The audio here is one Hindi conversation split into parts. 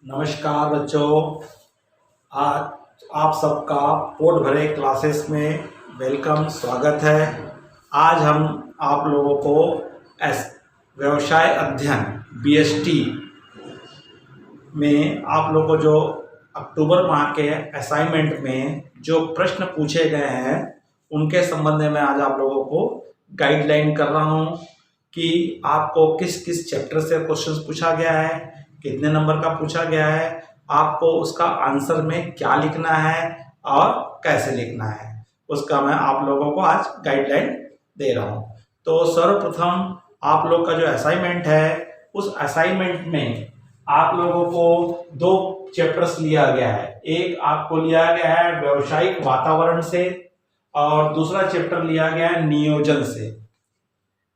नमस्कार बच्चों। आज आप सबका पोट भरे क्लासेस में वेलकम, स्वागत है। आज हम आप लोगों को व्यवसाय अध्ययन BST में आप लोगों को जो अक्टूबर माह के असाइनमेंट में जो प्रश्न पूछे गए हैं उनके संबंध में आज आप लोगों को गाइडलाइन कर रहा हूं कि आपको किस किस चैप्टर से क्वेश्चंस पूछा गया है, कितने नंबर का पूछा गया है, आपको उसका आंसर में क्या लिखना है और कैसे लिखना है, उसका मैं आप लोगों को आज गाइडलाइन दे रहा हूं। तो सर्वप्रथम आप लोग का जो असाइनमेंट है उस असाइनमेंट में आप लोगों को दो चैप्टर्स लिया गया है। एक आपको लिया गया है व्यावसायिक वातावरण से और दूसरा चैप्टर लिया गया है नियोजन से।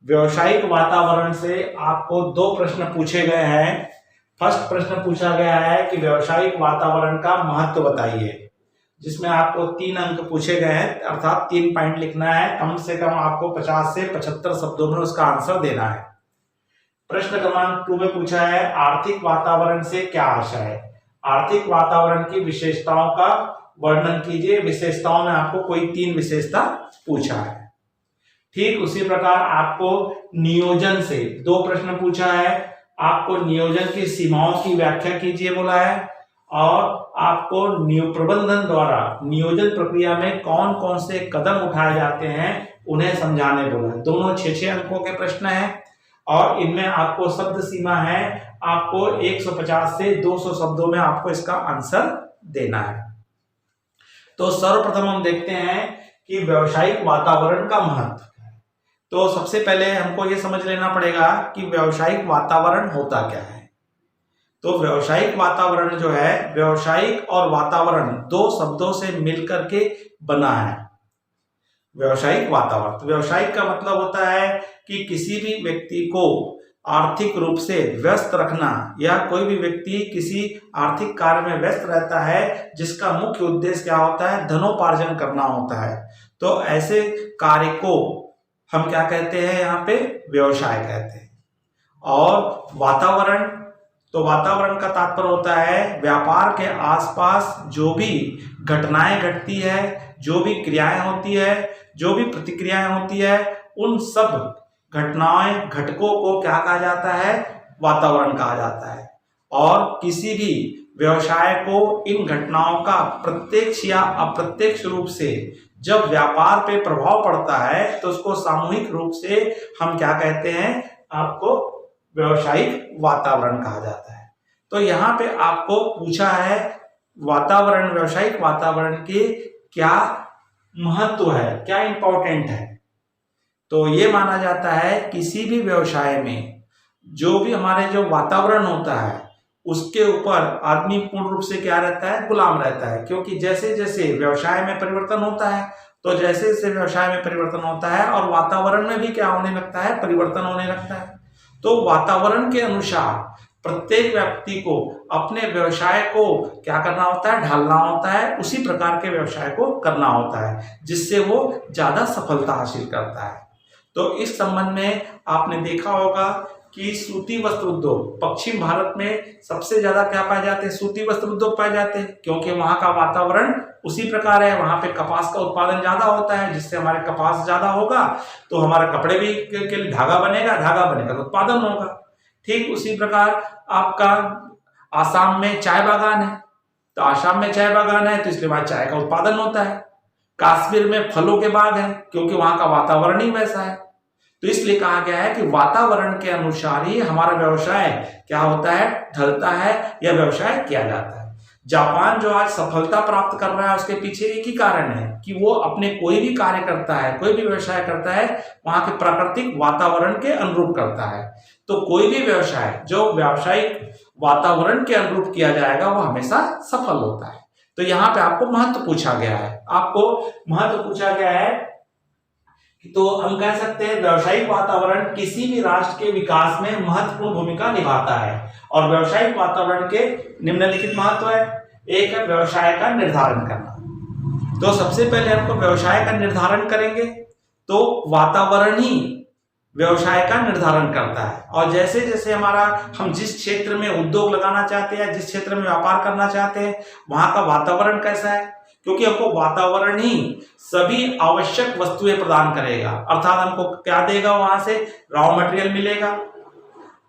व्यावसायिक वातावरण से आपको दो प्रश्न पूछे गए हैं। फर्स्ट प्रश्न पूछा गया है कि व्यावसायिक वातावरण का महत्व बताइए, जिसमें आपको 3 अंक पूछे गए हैं, अर्थात 3 पॉइंट लिखना है। कम से कम आपको 50 से 75 शब्दों में उसका आंसर देना है। प्रश्न क्रमांक 2 में पूछा है आर्थिक वातावरण से क्या आशय है। आर्थिक वातावरण की विशेषताओं का वर्णन कीजिए। विशेषताओं में आपको कोई 3 विशेषता पूछा है। ठीक उसी प्रकार आपको नियोजन से 2 प्रश्न पूछा है। आपको नियोजन की सीमाओं की व्याख्या कीजिए बोला है और आपको प्रबंधन द्वारा नियोजन प्रक्रिया में कौन कौन से कदम उठाए जाते हैं उन्हें समझाने बोला है। दोनों 6-6 अंकों के प्रश्न हैं और इनमें आपको शब्द सीमा है, आपको 150 से 200 शब्दों में आपको इसका आंसर देना है। तो सर्वप्रथम हम देखते हैं कि व्यावसायिक वातावरण का महत्व। तो सबसे पहले हमको ये समझ लेना पड़ेगा कि व्यावसायिक वातावरण होता क्या है। तो व्यावसायिक वातावरण जो है, व्यावसायिक और वातावरण 2 शब्दों से मिलकर के बना है व्यावसायिक वातावरण। तो व्यावसायिक का मतलब होता है कि किसी भी व्यक्ति को आर्थिक रूप से व्यस्त रखना, या कोई भी व्यक्ति किसी आर्थिक कार्य में व्यस्त रहता है जिसका मुख्य उद्देश्य क्या होता है, धनोपार्जन करना होता है। तो ऐसे कार्य को हम क्या कहते हैं, यहाँ पे व्यवसाय कहते हैं। और वातावरण, तो वातावरण का तात्पर्य होता है व्यापार के आसपास जो भी घटनाएं घटती है, जो भी क्रियाएं होती है, जो भी प्रतिक्रियाएं होती है, उन सब घटनाएं घटकों को क्या कहा जाता है, वातावरण कहा जाता है। और किसी भी व्यवसाय को इन घटनाओं का प्रत्यक्ष या अप्रत्यक्ष रूप से जब व्यापार पे प्रभाव पड़ता है तो उसको सामूहिक रूप से हम क्या कहते हैं, आपको व्यावसायिक वातावरण कहा जाता है। तो यहाँ पे आपको पूछा है वातावरण, व्यावसायिक वातावरण के क्या महत्व है, क्या इंपॉर्टेंट है। तो ये माना जाता है किसी भी व्यवसाय में जो भी हमारे जो वातावरण होता है उसके ऊपर आदमी पूर्ण रूप से क्या रहता है, गुलाम रहता है। क्योंकि जैसे जैसे व्यवसाय में परिवर्तन होता है, तो जैसे जैसे व्यवसाय में परिवर्तन होता है और वातावरण में भी क्या होने लगता है, परिवर्तन होने लगता है। तो वातावरण के अनुसार प्रत्येक व्यक्ति को अपने व्यवसाय को क्या करना होता है, ढालना होता है, उसी प्रकार के व्यवसाय को करना होता है जिससे वो ज्यादा सफलता हासिल करता है। तो इस संबंध में आपने देखा होगा कि सूती वस्त्र उद्योग, पश्चिम भारत में सबसे ज्यादा क्या पाए जाते हैं, सूती वस्त्र उद्योग पाए जाते हैं, क्योंकि वहां का वातावरण उसी प्रकार है। वहां पे कपास का उत्पादन ज्यादा होता है, जिससे हमारे कपास ज्यादा होगा तो हमारे कपड़े भी के लिए धागा बनेगा, धागा बनेगा तो उत्पादन होगा। ठीक उसी प्रकार आपका आसाम में चाय बागान है, तो आसाम में चाय बागान है तो इसलिए वहां चाय का उत्पादन होता है। कश्मीर में फलों के बाग है, क्योंकि वहां का वातावरण ही वैसा है। तो इसलिए कहा गया है कि वातावरण के अनुसार ही हमारा व्यवसाय क्या होता है, ढलता है या व्यवसाय किया जाता है। जापान जो आज सफलता प्राप्त कर रहा है उसके पीछे एक ही कारण है कि वो अपने कोई भी कार्य करता है, कोई भी व्यवसाय करता है, वहां के प्राकृतिक वातावरण के अनुरूप करता है। तो कोई भी व्यवसाय जो व्यावसायिक वातावरण के अनुरूप किया जाएगा वो हमेशा सफल होता है। तो यहाँ पे आपको महत्व पूछा गया है, आपको महत्व पूछा गया है। तो हम कह सकते हैं व्यावसायिक वातावरण किसी भी राष्ट्र के विकास में महत्वपूर्ण भूमिका निभाता है। और व्यावसायिक वातावरण के निम्नलिखित महत्व है। एक है व्यवसाय का निर्धारण करना। तो सबसे पहले हमको व्यवसाय का निर्धारण करेंगे तो वातावरण ही व्यवसाय का निर्धारण करता है। और जैसे जैसे हम जिस क्षेत्र में उद्योग लगाना चाहते हैं, जिस क्षेत्र में व्यापार करना चाहते हैं, वहां का वातावरण कैसा है, क्योंकि हमको वातावरण ही सभी आवश्यक वस्तुएं प्रदान करेगा। अर्थात हमको क्या देगा, वहां से रॉ मटेरियल मिलेगा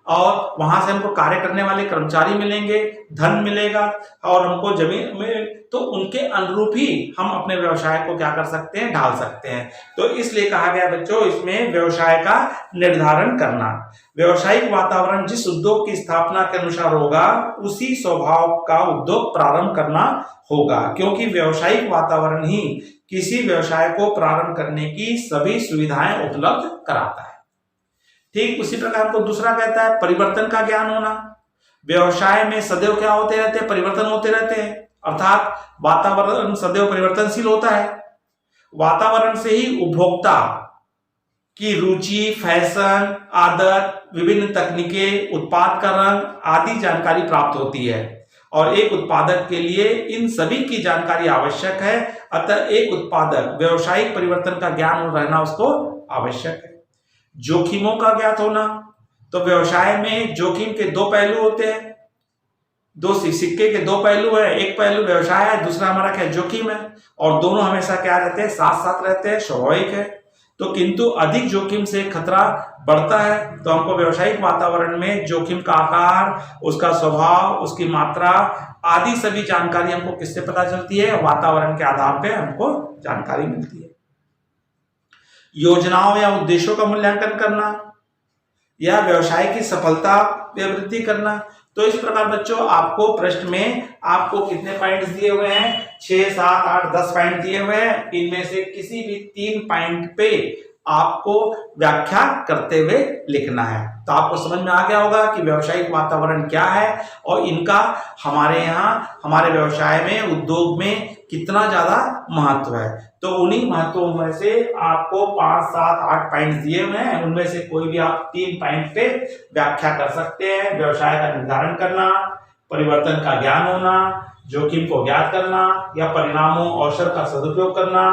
और वहां से हमको कार्य करने वाले कर्मचारी मिलेंगे, धन मिलेगा और हमको जमीन में, तो उनके अनुरूप ही हम अपने व्यवसाय को क्या कर सकते हैं, ढाल सकते हैं। तो इसलिए कहा गया बच्चों, इसमें व्यवसाय का निर्धारण करना। व्यवसायिक वातावरण जिस उद्योग की स्थापना के अनुसार होगा, उसी स्वभाव का उद्योग प्रारंभ करना होगा, क्योंकि व्यवसायिक वातावरण ही किसी व्यवसाय को प्रारंभ करने की सभी सुविधाएं उपलब्ध कराता है। ठीक उसी प्रकार हमको दूसरा कहता है परिवर्तन का ज्ञान होना। व्यवसाय में सदैव क्या होते रहते हैं, परिवर्तन होते रहते हैं, अर्थात वातावरण सदैव परिवर्तनशील होता है। वातावरण से ही उपभोक्ता की रुचि, फैशन, आदत, विभिन्न तकनीकें, उत्पाद का रंग आदि जानकारी प्राप्त होती है और एक उत्पादक के लिए इन सभी की जानकारी आवश्यक है। अतः एक उत्पादक व्यावसायिक परिवर्तन का ज्ञान रहना उसको आवश्यक है। जोखिमों का ज्ञात होना, तो व्यवसाय में जोखिम के दो पहलू होते हैं, दो सिक्के के दो पहलू है। एक पहलू व्यवसाय है, दूसरा हमारा क्या जोखिम है, और दोनों हमेशा क्या रहते हैं, साथ साथ रहते हैं, स्वाभाविक है। तो किंतु अधिक जोखिम से खतरा बढ़ता है, तो हमको व्यवसायिक वातावरण में जोखिम का आकार, उसका स्वभाव, उसकी मात्रा आदि सभी जानकारी हमको किससे पता चलती है, वातावरण के आधार पे हमको जानकारी मिलती है। योजनाओं या उद्देश्यों का मूल्यांकन करना या व्यवसाय की सफलता या वृद्धि करना। तो इस प्रकार बच्चों आपको प्रश्न में आपको कितने पॉइंट्स दिए हुए हैं, 6, 7, 8, 10 पॉइंट दिए हुए हैं। इनमें से किसी भी 3 पॉइंट पे आपको व्याख्या करते हुए लिखना है। तो आपको समझ में आ गया होगा कि व्यावसायिक वातावरण क्या है और इनका हमारे यहाँ हमारे व्यवसाय में, उद्योग में कितना ज्यादा महत्व है। तो उन्हीं महत्वों में से आपको 5, 7, 8 पॉइंट दिए हुए हैं, उनमें से कोई भी आप 3 पॉइंट पे व्याख्या कर सकते हैं। व्यवसाय का निर्धारण करना, परिवर्तन का ज्ञान होना, जोखिम को ज्ञात करना, या परिणामों अवसर का सदुपयोग करना,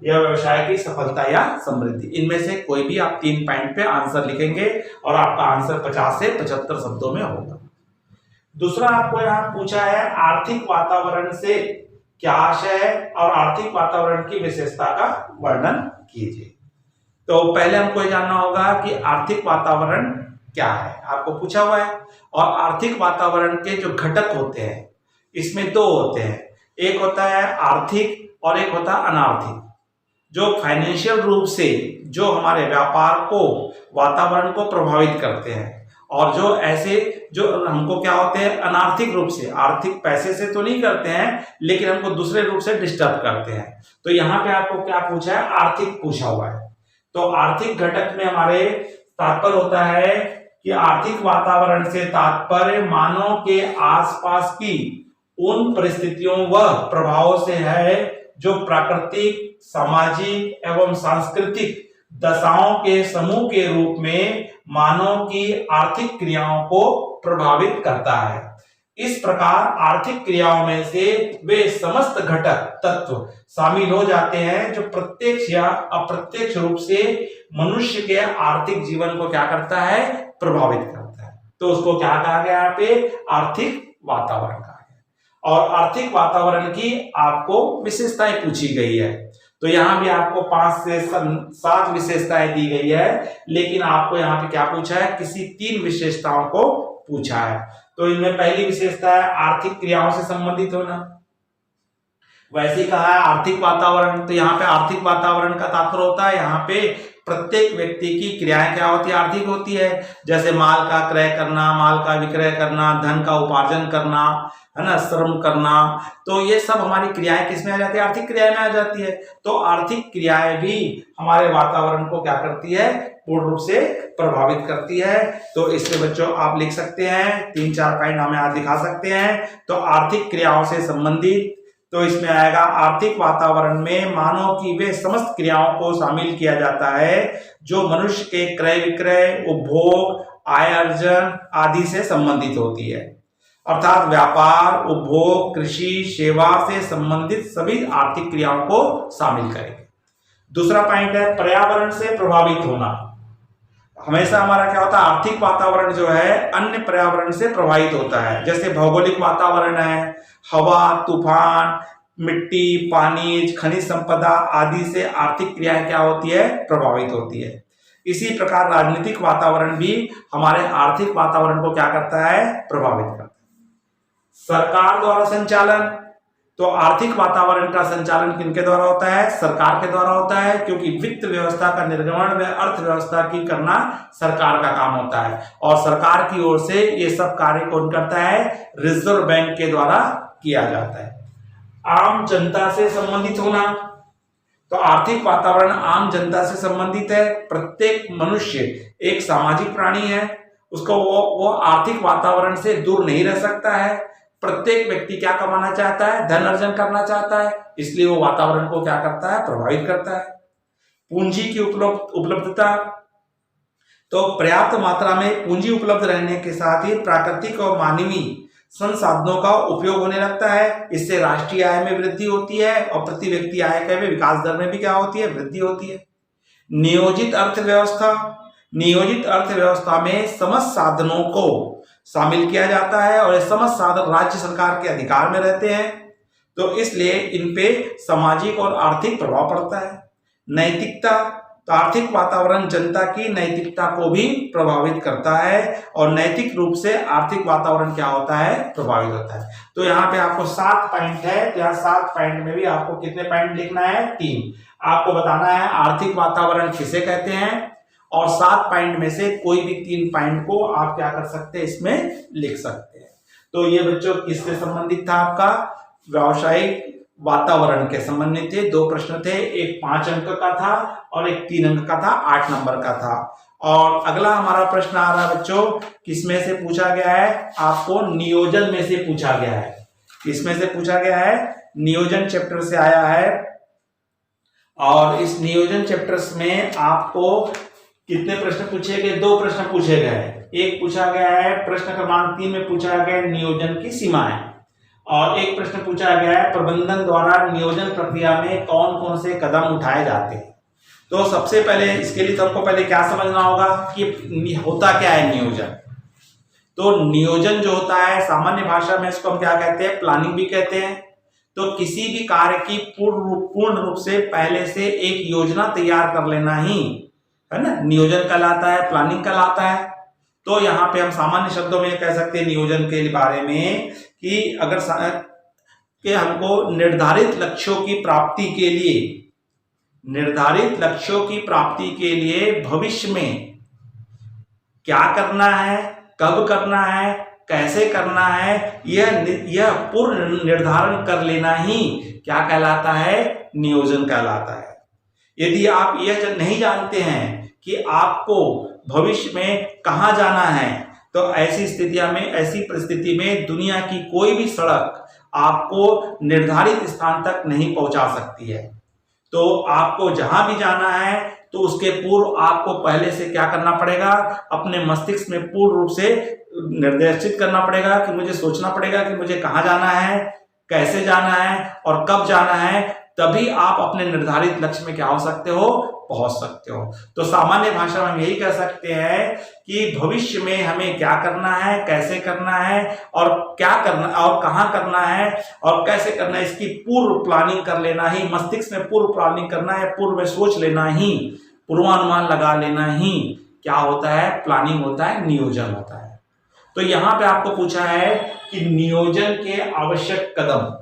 या व्यवसाय की सफलता या समृद्धि। इनमें से कोई भी आप 3 पॉइंट पे आंसर लिखेंगे और आपका आंसर 50 से 75 शब्दों में होगा। दूसरा आपको यहाँ पूछा है आर्थिक वातावरण से क्या आशय है और आर्थिक वातावरण की विशेषता का वर्णन कीजिए। तो पहले हमको ये जानना होगा कि आर्थिक वातावरण क्या है, आपको पूछा हुआ है। और आर्थिक वातावरण के जो घटक होते हैं इसमें 2 होते हैं, एक होता है आर्थिक और एक होता है अनार्थिक। जो फाइनेंशियल रूप से जो हमारे व्यापार को, वातावरण को प्रभावित करते हैं, और जो ऐसे जो हमको क्या होते हैं अनार्थिक रूप से, आर्थिक पैसे से तो नहीं करते हैं लेकिन हमको दूसरे रूप से डिस्टर्ब करते हैं। तो यहाँ पे आपको क्या पूछा है, आर्थिक पूछा हुआ है। तो आर्थिक घटक में हमारे तात्पर्य होता है कि आर्थिक वातावरण से तात्पर्य मानव के आसपास की उन परिस्थितियों व प्रभावों से है जो प्राकृतिक, सामाजिक एवं सांस्कृतिक दशाओं के समूह के रूप में मानव की आर्थिक क्रियाओं को प्रभावित करता है। इस प्रकार आर्थिक क्रियाओं में से वे समस्त घटक तत्व शामिल हो जाते हैं जो प्रत्यक्ष या अप्रत्यक्ष रूप से मनुष्य के आर्थिक जीवन को क्या करता है, प्रभावित करता है। तो उसको क्या कहा गया यहाँ पे, आर्थिक वातावरण कहा गया। और आर्थिक वातावरण की आपको विशेषताएं पूछी गई है। तो यहाँ भी आपको 5 से 7 विशेषताएं दी गई है, लेकिन आपको यहाँ पे क्या पूछा है, किसी 3 विशेषताओं को पूछा है। तो इनमें पहली विशेषता है आर्थिक क्रियाओं से संबंधित होना। वैसे ही कहा है आर्थिक वातावरण, तो यहाँ पे आर्थिक वातावरण का तात्पर्य होता है यहाँ पे प्रत्येक व्यक्ति की क्रियाएं क्या होती है, आर्थिक होती है। जैसे माल का क्रय करना, माल का विक्रय करना, धन का उपार्जन करना, है ना, श्रम करना। तो ये सब हमारी क्रियाएं किसमें आ जाती है, आर्थिक क्रियाएं में आ जाती है। तो आर्थिक क्रियाएं भी हमारे वातावरण को क्या करती है, पूर्ण रूप से प्रभावित करती है। तो इससे बच्चों आप लिख सकते हैं, 3-4 पॉइंट हमें आज दिखा सकते हैं। तो आर्थिक क्रियाओं से संबंधित, तो इसमें आएगा आर्थिक वातावरण में मानव की वे समस्त क्रियाओं को शामिल किया जाता है जो मनुष्य के क्रय विक्रय, उपभोग, आय अर्जन आदि से संबंधित होती है। अर्थात व्यापार, उपभोग, कृषि, सेवा से संबंधित सभी आर्थिक क्रियाओं को शामिल करेंगे। दूसरा पॉइंट है पर्यावरण से प्रभावित होना। हमेशा हमारा क्या होता है, आर्थिक वातावरण जो है अन्य पर्यावरण से प्रभावित होता है। जैसे भौगोलिक वातावरण है, हवा, तूफान, मिट्टी, पानी, खनिज संपदा आदि से आर्थिक क्रियाएं क्या होती है, प्रभावित होती है। इसी प्रकार राजनीतिक वातावरण भी हमारे आर्थिक वातावरण को क्या करता है, प्रभावित करता है। सरकार द्वारा संचालन, तो आर्थिक वातावरण का संचालन किनके द्वारा होता है, सरकार के द्वारा होता है, क्योंकि वित्त व्यवस्था का निर्गमन व अर्थव्यवस्था की करना सरकार का काम होता है और सरकार की ओर से ये सब कार्य कौन करता है, रिजर्व बैंक के द्वारा किया जाता है। आम जनता से संबंधित होना, तो आर्थिक वातावरण आम जनता से संबंधित है। प्रत्येक मनुष्य एक सामाजिक प्राणी है, उसको वो आर्थिक वातावरण से दूर नहीं रह सकता है। प्रत्येक व्यक्ति क्या कमाना चाहता है, धन अर्जन करना चाहता है, इसलिए वो वातावरण को क्या करता है, प्रभावित करता है। पूंजी की उपलब्धता, तो पर्याप्त मात्रा में पूंजी उपलब्ध रहने के साथ ही प्राकृतिक और मानवीय संसाधनों का उपयोग होने लगता है। इससे राष्ट्रीय आय में वृद्धि होती है और प्रति व्यक्ति आय के में विकास दर में भी क्या होती है, वृद्धि होती है। नियोजित अर्थव्यवस्था, नियोजित अर्थव्यवस्था में समस्त साधनों को शामिल किया जाता है और ये समस्त साधन राज्य सरकार के अधिकार में रहते हैं, तो इसलिए इन पे सामाजिक और आर्थिक प्रभाव पड़ता है। नैतिकता, तो आर्थिक वातावरण जनता की नैतिकता को भी प्रभावित करता है और नैतिक रूप से आर्थिक वातावरण क्या होता है, प्रभावित होता है। तो यहाँ पे आपको 7 पॉइंट है, तो यहाँ 7 पॉइंट में भी आपको कितने पॉइंट लिखना है, 3। आपको बताना है आर्थिक वातावरण किसे कहते हैं और 7 पॉइंट में से कोई भी 3 पॉइंट को आप क्या कर सकते हैं, इसमें लिख सकते हैं। तो ये बच्चों किससे संबंधित था, आपका व्यावसायिक वातावरण के संबंधित थे। 2 प्रश्न थे, एक 5 अंक का था और एक 3 अंक का था, 8 नंबर का था। और अगला हमारा प्रश्न आ रहा है बच्चों, किसमें से पूछा गया है, आपको नियोजन में से पूछा गया है। किसमें से पूछा गया है, नियोजन चैप्टर से आया है। और इस नियोजन चैप्टर्स में आपको कितने प्रश्न पूछे गए, 2 प्रश्न पूछे गए। एक पूछा गया है प्रश्न क्रमांक 3 में पूछा गया नियोजन की सीमाएं, और एक प्रश्न पूछा गया है प्रबंधन द्वारा नियोजन प्रक्रिया में कौन कौन से कदम उठाए जाते हैं। तो सबसे पहले इसके लिए तो हमको पहले क्या समझना होगा कि होता क्या है नियोजन। तो नियोजन जो होता है सामान्य भाषा में इसको हम क्या कहते हैं, प्लानिंग भी कहते हैं। तो किसी भी कार्य की पूर्ण रूप से पहले से एक योजना तैयार कर लेना ही है ना, नियोजन कहलाता है, प्लानिंग कहलाता है। तो यहाँ पे हम सामान्य शब्दों में कह सकते हैं नियोजन के बारे में कि अगर कि हमको निर्धारित लक्ष्यों की प्राप्ति के लिए, निर्धारित लक्ष्यों की प्राप्ति के लिए भविष्य में क्या करना है, कब करना है, कैसे करना है, यह पूर्ण निर्धारण कर लेना ही क्या कहलाता है, नियोजन कहलाता है। यदि आप यह नहीं जानते हैं कि आपको भविष्य में कहाँ जाना है, तो ऐसी स्थितियां में, ऐसी परिस्थिति में दुनिया की कोई भी सड़क आपको निर्धारित स्थान तक नहीं पहुंचा सकती है। तो आपको जहां भी जाना है तो उसके पूर्व आपको पहले से क्या करना पड़ेगा, अपने मस्तिष्क में पूर्ण रूप से निर्देशित करना पड़ेगा कि मुझे सोचना पड़ेगा कि मुझे कहाँ जाना है, कैसे जाना है और कब जाना है। तभी आप अपने निर्धारित लक्ष्य में क्या हो सकते हो, पहुंच सकते हो। तो सामान्य भाषा में हम यही कह सकते हैं कि भविष्य में हमें क्या करना है, कैसे करना है और क्या करना और कहां करना है और कैसे करना है, इसकी पूर्व प्लानिंग कर लेना ही, मस्तिष्क में पूर्व प्लानिंग करना है, पूर्व में सोच लेना ही, पूर्वानुमान लगा लेना ही क्या होता है, प्लानिंग होता है, नियोजन होता है। तो यहाँ पे आपको पूछा है कि नियोजन के आवश्यक कदम,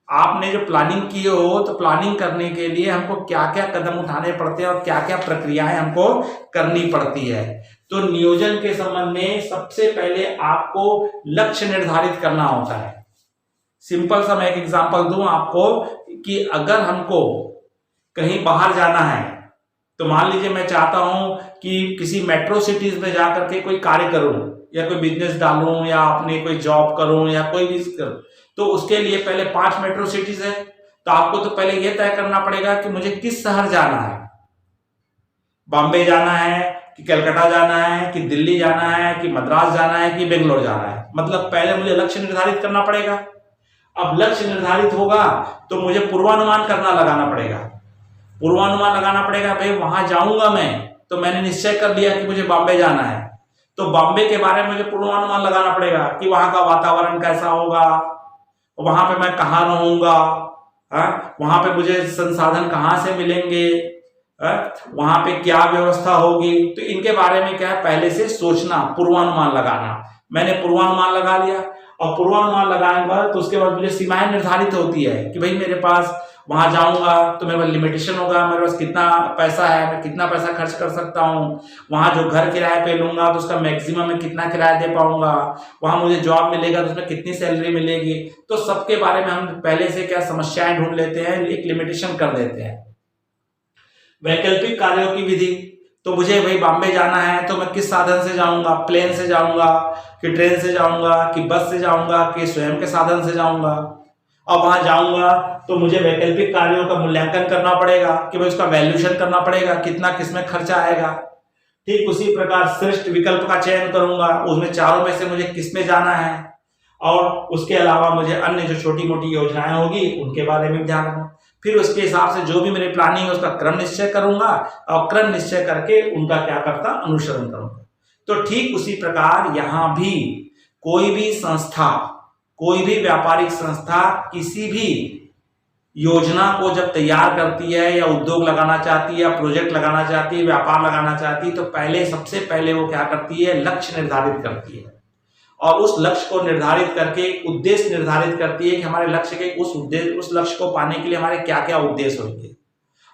आपने जो प्लानिंग की हो तो प्लानिंग करने के लिए हमको क्या क्या कदम उठाने पड़ते हैं और क्या क्या प्रक्रियाएं हमको करनी पड़ती है। तो नियोजन के संबंध में सबसे पहले आपको लक्ष्य निर्धारित करना होता है। सिंपल सा मैं एक एग्जांपल दूं आपको कि अगर हमको कहीं बाहर जाना है तो मान लीजिए मैं चाहता हूं कि किसी मेट्रो सिटीज में जाकर के कोई कार्य करूं या कोई बिजनेस डालूं या अपने कोई जॉब करूं या कोई भी करूं, तो उसके लिए पहले 5 मेट्रो सिटीज है। तो आपको तो पहले यह तय करना पड़ेगा कि मुझे किस शहर जाना है, बॉम्बे जाना है कि कलकत्ता जाना है कि दिल्ली जाना है कि मद्रास जाना है कि बेंगलोर जाना है। मतलब पहले मुझे लक्ष्य निर्धारित करना पड़ेगा। अब लक्ष्य निर्धारित होगा तो मुझे पूर्वानुमान लगाना पड़ेगा। पूर्वानुमान लगाना पड़ेगा, भाई वहां जाऊंगा मैं तो मैंने निश्चय कर लिया कि मुझे बॉम्बे जाना है। तो बॉम्बे के बारे में मुझे पूर्वानुमान लगाना पड़ेगा कि वहां का वातावरण कैसा होगा, वहां पे मैं कहाँ रहूंगा, वहां पे मुझे संसाधन कहाँ से मिलेंगे, वहां पे क्या व्यवस्था होगी। तो इनके बारे में क्या है, पहले से सोचना, पूर्वानुमान लगाना। मैंने पूर्वानुमान लगा लिया, और पूर्वानुमान लगाने के बाद तो उसके बाद मुझे सीमाएं निर्धारित होती है कि भाई मेरे पास वहां जाऊंगा तो मेरे पास लिमिटेशन होगा, मेरे पास कितना पैसा है, मैं कितना पैसा खर्च कर सकता हूँ। वहां जो घर किराए पे लूंगा तो उसका मैक्सिमम मैं कितना किराया दे पाऊंगा, वहां मुझे जॉब मिलेगा तो उसमें कितनी सैलरी मिलेगी। तो सबके बारे में हम पहले से क्या समस्याएं ढूंढ लेते हैं, एक लिमिटेशन कर देते हैं। वैकल्पिक कार्यों की विधि, तो मुझे भाई बॉम्बे जाना है तो मैं किस साधन से जाऊंगा, प्लेन से जाऊंगा कि ट्रेन से जाऊंगा कि बस से जाऊंगा कि स्वयं के साधन से जाऊंगा। और वहां जाऊंगा तो मुझे वैकल्पिक कार्यों का मूल्यांकन करना पड़ेगा कि भाई उसका वैल्यूएशन करना पड़ेगा, कितना किसमें खर्चा आएगा। ठीक उसी प्रकार श्रेष्ठ विकल्प का चयन करूंगा, उसमें चारों में से मुझे किसमें जाना है, और उसके अलावा मुझे अन्य जो छोटी मोटी योजनाएं होगी उनके बारे में ध्यान रखूंगा। फिर उसके हिसाब से जो भी मेरी प्लानिंग है उसका क्रम निश्चय करूंगा, और क्रम निश्चय करके उनका क्या करता, अनुसरण करूंगा। तो ठीक उसी प्रकार यहां भी कोई भी संस्था, कोई भी व्यापारिक संस्था किसी भी योजना को जब तैयार करती है, या उद्योग लगाना चाहती है, या प्रोजेक्ट लगाना चाहती है, व्यापार लगाना चाहती है, तो पहले सबसे पहले वो क्या करती है, लक्ष्य निर्धारित करती है। और उस लक्ष्य को निर्धारित करके उद्देश्य निर्धारित करती है कि हमारे लक्ष्य के उस लक्ष्य को पाने के लिए हमारे क्या क्या उद्देश्य होंगे,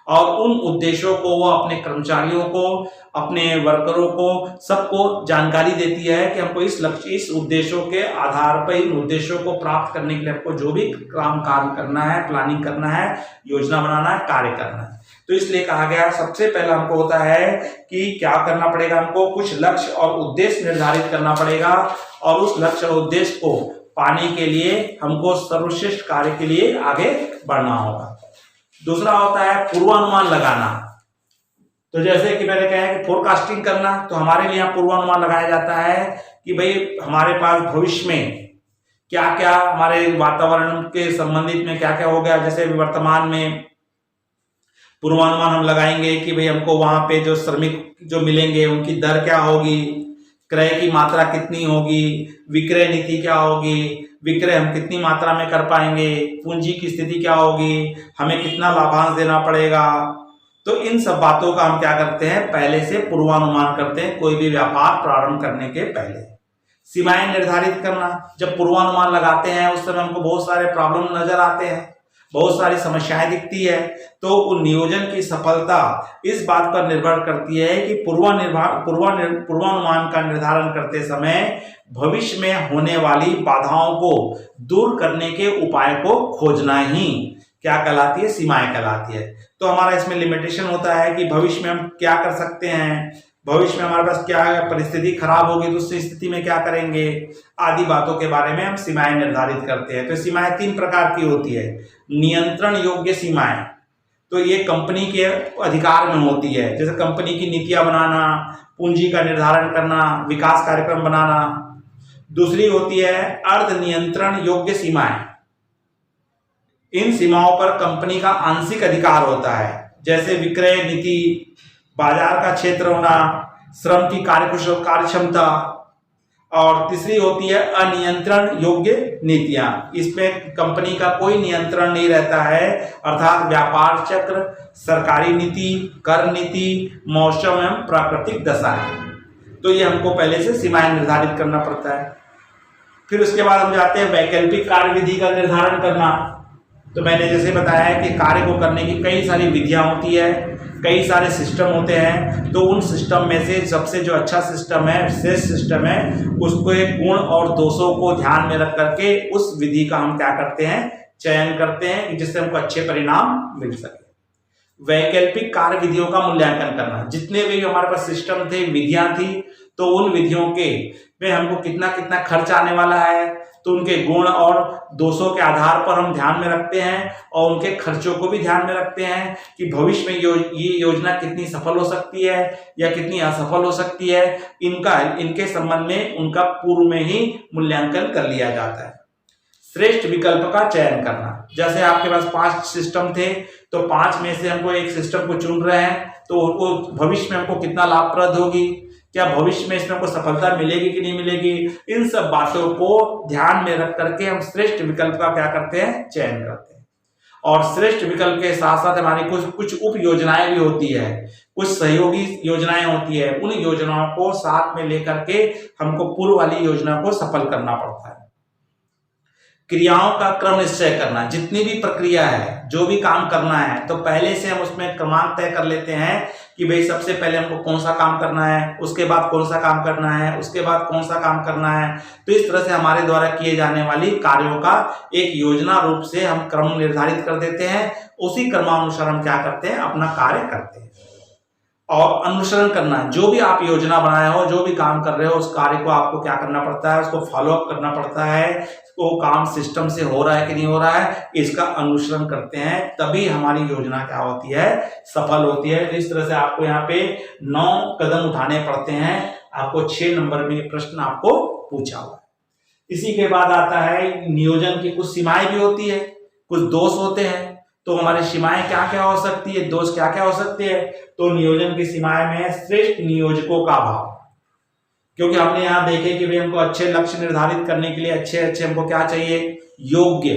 और उन उद्देश्यों को वो अपने कर्मचारियों को, अपने वर्करों को, सबको जानकारी देती है कि हमको इस उद्देश्यों के आधार पर इन उद्देश्यों को प्राप्त करने के लिए हमको जो भी काम करना है, प्लानिंग करना है, योजना बनाना है, कार्य करना है। तो इसलिए कहा गया सबसे पहला हमको होता है कि क्या करना पड़ेगा, हमको कुछ लक्ष्य और उद्देश्य निर्धारित करना पड़ेगा, और उस लक्ष्य और उद्देश्य को पाने के लिए हमको सर्वश्रेष्ठ कार्य के लिए आगे बढ़ना होगा। दूसरा होता है पूर्वानुमान लगाना। तो जैसे कि मैंने कहा कि फोरकास्टिंग करना, तो हमारे लिए पूर्वानुमान लगाया जाता है कि भाई हमारे पास भविष्य में क्या क्या हमारे वातावरण के संबंधित में क्या क्या हो गया। जैसे वर्तमान में पूर्वानुमान हम लगाएंगे कि भाई हमको वहां पे जो श्रमिक जो मिलेंगे उनकी दर क्या होगी, क्रय की मात्रा कितनी होगी, विक्रय नीति क्या होगी, विक्रय हम कितनी मात्रा में कर पाएंगे, पूंजी की स्थिति क्या होगी, हमें कितना लाभांश देना पड़ेगा। तो इन सब बातों का हम क्या करते हैं, पहले से पूर्वानुमान करते हैं कोई भी व्यापार प्रारंभ करने के पहले। सीमाएं निर्धारित करना, जब पूर्वानुमान लगाते हैं उस समय हमको बहुत सारे प्रॉब्लम नजर आते हैं, बहुत सारी समस्याएं दिखती है। तो उन नियोजन की सफलता इस बात पर निर्भर करती है कि पूर्वानुमान का निर्धारण करते समय भविष्य में होने वाली बाधाओं को दूर करने के उपाय को खोजना ही क्या कहलाती है, सीमाएं कहलाती है। तो हमारा इसमें लिमिटेशन होता है कि भविष्य में हम क्या कर सकते हैं, भविष्य में हमारे पास क्या परिस्थिति खराब होगी तो उस स्थिति में क्या करेंगे, आदि बातों के बारे में हम सीमाएं निर्धारित करते हैं। तो सीमाएं 3 प्रकार की होती है। नियंत्रण योग्य सीमाएं, तो ये कंपनी के अधिकार में होती है, जैसे कंपनी की नीतियां बनाना, पूंजी का निर्धारण करना, विकास कार्यक्रम बनाना। दूसरी होती है अर्ध नियंत्रण योग्य सीमाएं। इन सीमाओं पर कंपनी का आंशिक अधिकार होता है, जैसे विक्रय नीति, बाजार का क्षेत्र होना, श्रम की कार्यक्षमता। और तीसरी होती है अनियंत्रण योग्य नीतियां। इसमें कंपनी का कोई नियंत्रण नहीं रहता है, अर्थात व्यापार चक्र, सरकारी नीति, कर नीति, मौसम एवं प्राकृतिक दशाएं। तो ये हमको पहले से सीमाएं निर्धारित करना पड़ता है। फिर उसके बाद हम जाते हैं वैकल्पिक कार्य विधि का निर्धारण करना। तो मैंने जैसे बताया है कि कार्य को करने की कई सारी विधियां होती है, कई सारे सिस्टम होते हैं। तो उन सिस्टम में से सबसे जो अच्छा सिस्टम है, श्रेष्ठ सिस्टम है, उसको एक गुण और दोषों को ध्यान में रख करके उस विधि का हम क्या करते हैं, चयन करते हैं, जिससे हमको अच्छे परिणाम मिल सके। वैकल्पिक कार्य विधियों का मूल्यांकन करना, जितने भी हमारे पास सिस्टम थे, विधियां थी, तो उन विधियों के में हमको कितना कितना खर्च आने वाला है, तो उनके गुण और दोषों के आधार पर हम ध्यान में रखते हैं, और उनके खर्चों को भी ध्यान में रखते हैं कि भविष्य में ये योजना कितनी सफल हो सकती है या कितनी असफल हो सकती है। इनके संबंध में उनका पूर्व में ही मूल्यांकन कर लिया जाता है। श्रेष्ठ विकल्प का चयन करना, जैसे आपके पास 5 सिस्टम थे, तो 5 में से हमको एक सिस्टम को चुन रहे हैं, तो वो भविष्य में हमको कितना लाभप्रद होगी, क्या भविष्य में इसमें हमको सफलता मिलेगी कि नहीं मिलेगी, इन सब बातों को ध्यान में रख करके हम श्रेष्ठ विकल्प का क्या करते हैं, चयन करते हैं। और श्रेष्ठ विकल्प के साथ साथ हमारी कुछ उप योजनाएं भी होती है, कुछ सहयोगी योजनाएं होती है, उन योजनाओं को साथ में लेकर के हमको पूर्व वाली योजना को सफल करना पड़ता है। क्रियाओं का क्रम निश्चय करना, जितनी भी प्रक्रिया है, जो भी काम करना है, तो पहले से हम उसमें क्रमांक तय कर लेते हैं कि भाई सबसे पहले हमको कौन सा काम करना है, उसके बाद कौन सा काम करना है, उसके बाद कौन सा काम करना है। तो इस तरह से हमारे द्वारा किए जाने वाली कार्यों का एक योजना रूप से हम क्रम निर्धारित कर देते हैं, उसी क्रमानुसार हम क्या करते हैं, अपना कार्य करते हैं। और अनुसरण करना, जो भी आप योजना बनाए हो, जो भी काम कर रहे हो, उस कार्य को आपको क्या करना पड़ता है, उसको फॉलो अप करना पड़ता है, वो काम सिस्टम से हो रहा है कि नहीं हो रहा है, इसका अनुसरण करते हैं, तभी हमारी योजना क्या होती है, सफल होती है। इस तरह से आपको यहाँ पे 9 कदम उठाने पड़ते हैं, आपको 6 नंबर में प्रश्न आपको पूछा हुआ है। इसी के बाद आता है नियोजन की कुछ सीमाएं भी होती है, कुछ दोष होते हैं, तो हमारी सीमाएं क्या क्या हो सकती है, दोष क्या क्या हो सकते हैं। तो नियोजन की सीमाएं में श्रेष्ठ नियोजकों का अभाव, क्योंकि हमने यहाँ देखे कि भाई हमको अच्छे लक्ष्य निर्धारित करने के लिए अच्छे हमको क्या चाहिए, योग्य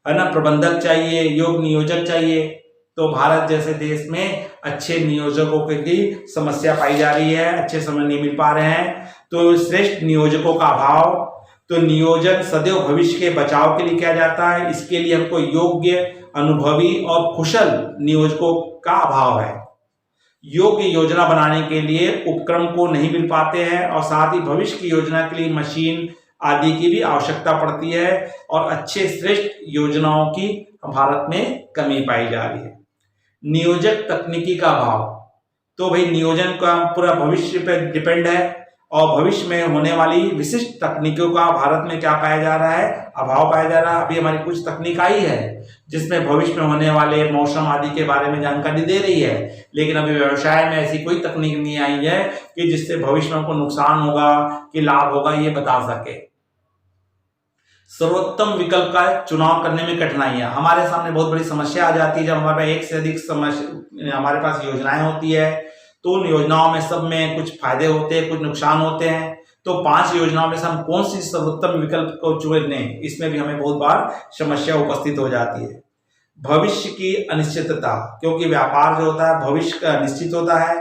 है ना प्रबंधक चाहिए, योग्य नियोजक चाहिए। तो भारत जैसे देश में अच्छे नियोजकों की समस्या पाई जा रही है, अच्छे समय नहीं मिल पा रहे हैं, तो श्रेष्ठ नियोजकों का अभाव। तो नियोजन सदैव भविष्य के बचाव के लिए किया जाता है, इसके लिए हमको योग्य, अनुभवी और कुशल नियोजकों का अभाव है। योग्य योजना बनाने के लिए उपक्रम को नहीं मिल पाते हैं, और साथ ही भविष्य की योजना के लिए मशीन आदि की भी आवश्यकता पड़ती है, और अच्छे श्रेष्ठ योजनाओं की भारत में कमी पाई जा रही है। नियोजक तकनीकी का अभाव, तो भाई नियोजन का पूरा भविष्य पे डिपेंड है, और भविष्य में होने वाली विशिष्ट तकनीकों का भारत में क्या पाया जा रहा है, अभाव पाया जा रहा है। अभी हमारी कुछ तकनीक आई है जिसमें भविष्य में होने वाले मौसम आदि के बारे में जानकारी दे रही है, लेकिन अभी व्यवसाय में ऐसी कोई तकनीक नहीं आई है कि जिससे भविष्य में हमको नुकसान होगा कि लाभ होगा ये बता सके। सर्वोत्तम विकल्प का चुनाव करने में कठिनाइयां, हमारे सामने बहुत बड़ी समस्या आ जाती है जब हमारे पास एक से अधिक हमारे पास योजनाएं होती है, तो उन योजनाओं में सब में कुछ फायदे होते हैं, कुछ नुकसान होते हैं। तो 5 योजनाओं में से हम कौन सी सर्वोत्तम विकल्प को चुने, इसमें भी हमें बहुत बार समस्या उपस्थित हो जाती है। भविष्य की अनिश्चितता, क्योंकि व्यापार जो होता है भविष्य का निश्चित होता है,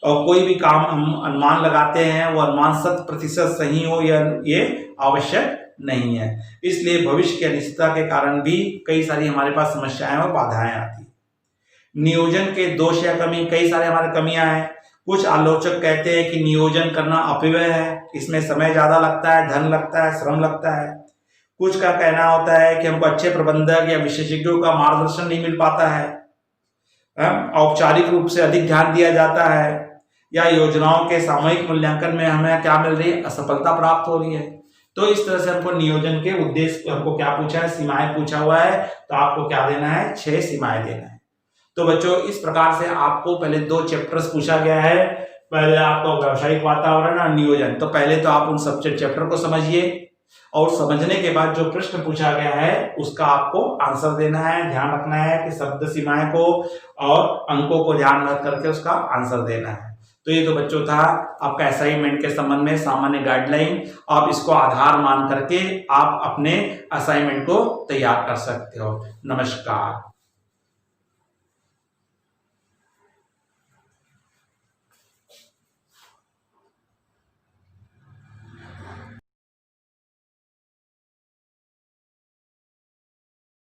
और कोई भी काम हम अनुमान लगाते हैं वो अनुमान 100% सही हो ये आवश्यक नहीं है, इसलिए भविष्य की अनिश्चितता के कारण भी कई सारी हमारे पास समस्याएं और बाधाएं आती है। नियोजन के दोष या कमी, कई सारे हमारे कमियां हैं। कुछ आलोचक कहते हैं कि नियोजन करना अपव्यय है, इसमें समय ज्यादा लगता है, धन लगता है, श्रम लगता है। कुछ का कहना होता है कि हमको अच्छे प्रबंधक या विशेषज्ञों का मार्गदर्शन नहीं मिल पाता है, औपचारिक रूप से अधिक ध्यान दिया जाता है, या योजनाओं के सामूहिक मूल्यांकन में हमें क्या मिल रही है, असफलता प्राप्त हो रही है। तो इस तरह से हमको नियोजन के उद्देश्य हमको क्या पूछा है, सीमाएं पूछा हुआ है, तो आपको क्या देना है, 6 सीमाएं देना है। तो बच्चों इस प्रकार से आपको पहले 2 चैप्टर्स पूछा गया है, पहले आपको व्यावसायिक वातावरण और नियोजन। तो पहले तो आप उन सब चैप्टर को समझिए, और समझने के बाद जो प्रश्न पूछा गया है उसका आपको आंसर देना है। ध्यान रखना है कि शब्द सीमाएं को और अंकों को ध्यान रख करके उसका आंसर देना है। तो ये तो बच्चों था आपका असाइनमेंट के संबंध में सामान्य गाइडलाइन। आप इसको आधार मान करके आप अपने असाइनमेंट को तैयार कर सकते हो। नमस्कार।